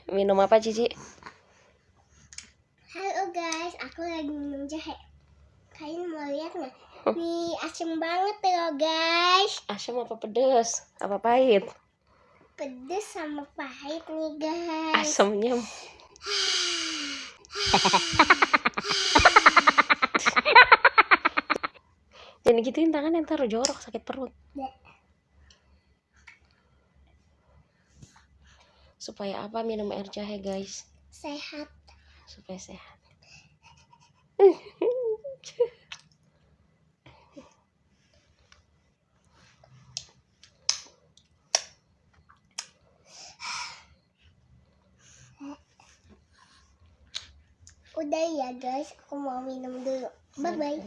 Minum apa, Cici? Halo guys, aku lagi minum jahe. Kalian mau lihat nggak? Nih, asem banget loh guys. Asam apa pedes? Apa pahit? Pedes sama pahit nih guys. Asamnya. Jangan gituin tangannya, ntar jorok, sakit perut. Supaya apa minum air jahe, guys? Sehat. Supaya sehat. Udah ya guys, aku mau minum dulu. Bye bye.